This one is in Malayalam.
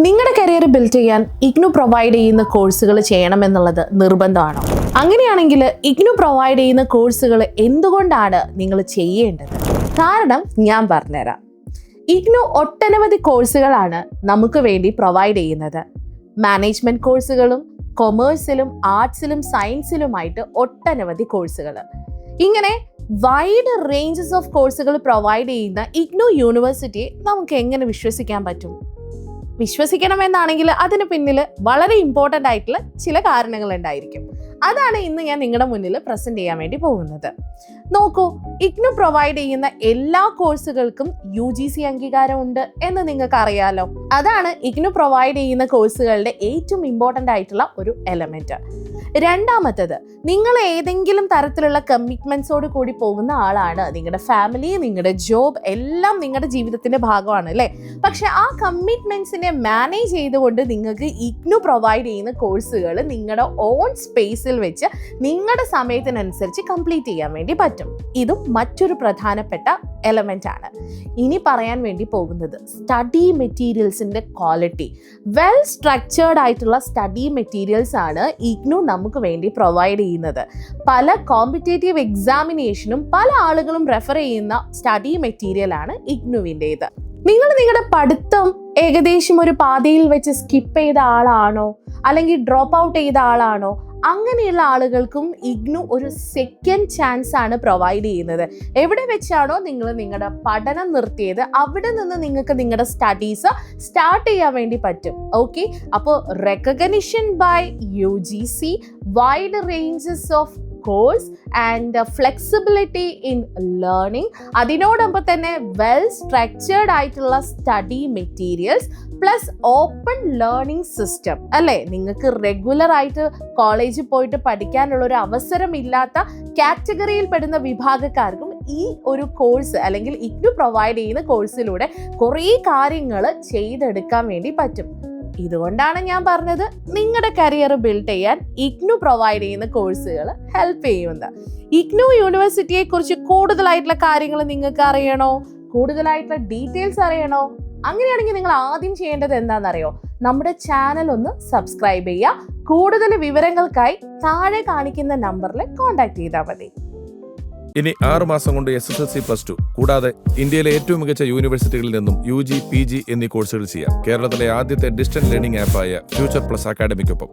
നിങ്ങളുടെ കരിയർ ബിൽഡ് ചെയ്യാൻ ഇഗ്നു പ്രൊവൈഡ് ചെയ്യുന്ന കോഴ്സുകൾ ചെയ്യണമെന്നുള്ളത് നിർബന്ധമാണോ? അങ്ങനെയാണെങ്കിൽ ഇഗ്നു പ്രൊവൈഡ് ചെയ്യുന്ന കോഴ്സുകൾ എന്തുകൊണ്ടാണ് നിങ്ങൾ ചെയ്യേണ്ടത്? കാരണം ഞാൻ പറഞ്ഞുതരാം. ഇഗ്നു ഒട്ടനവധി കോഴ്സുകളാണ് നമുക്ക് വേണ്ടി പ്രൊവൈഡ് ചെയ്യുന്നത്. മാനേജ്മെന്റ് കോഴ്സുകളും കൊമേഴ്സിലും ആർട്സിലും സയൻസിലുമായിട്ട് ഒട്ടനവധി കോഴ്സുകൾ. ഇങ്ങനെ വൈഡ് റേഞ്ചസ് ഓഫ് കോഴ്സുകൾ പ്രൊവൈഡ് ചെയ്യുന്ന ഇഗ്നു യൂണിവേഴ്സിറ്റിയെ നമുക്ക് എങ്ങനെ വിശ്വസിക്കാൻ പറ്റും? വിശ്വസിക്കണമെന്നാണെങ്കിൽ അതിന് പിന്നിൽ വളരെ ഇമ്പോർട്ടൻ്റ് ആയിട്ടുള്ള ചില കാരണങ്ങൾ ഉണ്ടായിരിക്കും. അതാണ് ഇന്ന് ഞാൻ നിങ്ങളുടെ മുന്നിൽ പ്രസന്റ് ചെയ്യാൻ വേണ്ടി പോകുന്നത്. നോക്കൂ, ഇഗ്നു പ്രൊവൈഡ് ചെയ്യുന്ന എല്ലാ കോഴ്സുകൾക്കും UGC അംഗീകാരമുണ്ട് എന്ന് നിങ്ങൾക്ക് അറിയാലോ. അതാണ് ഇഗ്നു പ്രൊവൈഡ് ചെയ്യുന്ന കോഴ്സുകളുടെ ഏറ്റവും ഇമ്പോർട്ടൻ്റ് ആയിട്ടുള്ള ഒരു എലമെന്റ്. രണ്ടാമത്തത്, നിങ്ങൾ ഏതെങ്കിലും തരത്തിലുള്ള കമ്മിറ്റ്മെന്റ്സോട് കൂടി പോകുന്ന ആളാണ്. നിങ്ങളുടെ ഫാമിലി, നിങ്ങളുടെ ജോബ് എല്ലാം നിങ്ങളുടെ ജീവിതത്തിന്റെ ഭാഗമാണ് അല്ലേ? പക്ഷെ ആ കമ്മിറ്റ്മെന്റ്സിനെ മാനേജ് ചെയ്തുകൊണ്ട് നിങ്ങൾക്ക് ഇഗ്നു പ്രൊവൈഡ് ചെയ്യുന്ന കോഴ്സുകൾ നിങ്ങളുടെ ഓൺ സ്പേസിൽ വെച്ച് നിങ്ങളുടെ സമയത്തിനനുസരിച്ച് കംപ്ലീറ്റ് ചെയ്യാൻ വേണ്ടി പറ്റും. ഇതും മറ്റൊരു പ്രധാനപ്പെട്ട എലമെന്റ് ആണ്. ഇനി പറയാൻ വേണ്ടി പോകുന്നത് സ്റ്റഡി മെറ്റീരിയൽസിന്റെ ക്വാളിറ്റി. വെൽ സ്ട്രക്ചേർഡ് ആയിട്ടുള്ള സ്റ്റഡി മെറ്റീരിയൽസ് ആണ് ഇഗ്നു നമുക്ക് വേണ്ടി പ്രൊവൈഡ് ചെയ്യുന്നത്. പല കോമ്പറ്റേറ്റീവ് എക്സാമിനേഷനും പല ആളുകളും റെഫർ ചെയ്യുന്ന സ്റ്റഡി മെറ്റീരിയൽ ആണ് ഇഗ്നുവിൻ്റേത്. നിങ്ങൾ നിങ്ങളുടെ പഠിത്തം ഏകദേശം ഒരു പാതയിൽ വെച്ച് സ്കിപ്പ് ചെയ്ത ആളാണോ, അല്ലെങ്കിൽ ഡ്രോപ്പ് ഔട്ട് ചെയ്ത ആളാണോ? അങ്ങനെയുള്ള ആളുകൾക്കും ഇഗ്നു ഒരു സെക്കൻഡ് ചാൻസ് ആണ് പ്രൊവൈഡ് ചെയ്യുന്നത്. എവിടെ വെച്ചാണോ നിങ്ങൾ നിങ്ങളുടെ പഠനം നിർത്തിയത് അവിടെ നിന്ന് നിങ്ങൾക്ക് നിങ്ങളുടെ സ്റ്റഡീസ് സ്റ്റാർട്ട് ചെയ്യാൻ വേണ്ടി പറ്റും. ഓക്കെ, അപ്പോൾ recognition by UGC, wide ranges of course and flexibility in learning, അതിനോടൊപ്പം തന്നെ വെൽ സ്ട്രക്ചേർഡ് ആയിട്ടുള്ള study materials plus open learning system അല്ലേ? നിങ്ങൾക്ക് റെഗുലർ ആയിട്ട് കോളേജിൽ പോയിട്ട് പഠിക്കാനുള്ള ഒരു അവസരം ഇല്ലാത്ത കാറ്റഗറിയിൽ പെടുന്ന വിഭാഗക്കാർക്കും ഈ ഒരു കോഴ്സ് അല്ലെങ്കിൽ ഇഗ്നു പ്രൊവൈഡ് ചെയ്യുന്ന കോഴ്സിലൂടെ കുറേ കാര്യങ്ങൾ ചെയ്തെടുക്കാൻ വേണ്ടി പറ്റും. ഇതുകൊണ്ടാണ് ഞാൻ പറഞ്ഞത് നിങ്ങളുടെ കരിയർ ബിൽഡ് ചെയ്യാൻ ഇഗ്നു പ്രൊവൈഡ് ചെയ്യുന്ന കോഴ്സുകൾ ഹെൽപ്പ് ചെയ്യുന്നത്. ഇഗ്നു യൂണിവേഴ്സിറ്റിയെ കുറിച്ച് കൂടുതലായിട്ടുള്ള കാര്യങ്ങൾ നിങ്ങൾക്ക് അറിയണോ? കൂടുതലായിട്ടുള്ള ഡീറ്റെയിൽസ് അറിയണോ? അങ്ങനെയാണെങ്കിൽ നിങ്ങൾ ആദ്യം ചെയ്യേണ്ടത് എന്താണെന്നറിയോ? നമ്മുടെ ചാനൽ ഒന്ന് സബ്സ്ക്രൈബ് ചെയ്യുക. കൂടുതൽ വിവരങ്ങൾക്കായി താഴെ കാണിക്കുന്ന നമ്പറിൽ കോൺടാക്ട് ചെയ്താൽ മതി. ഇനി 6 മാസം കൊണ്ട് SSLC+2 കൂടാതെ ഇന്ത്യയിലെ ഏറ്റവും മികച്ച യൂണിവേഴ്സിറ്റികളിൽ നിന്നും UG, PG എന്നീ കോഴ്സുകൾ ചെയ്യാം. കേരളത്തിലെ ആദ്യത്തെ ഡിസ്റ്റൻസ് ലേണിംഗ് ആപ്പായ ഫ്യൂച്ചർ പ്ലസ് അക്കാഡമിക്കൊപ്പം.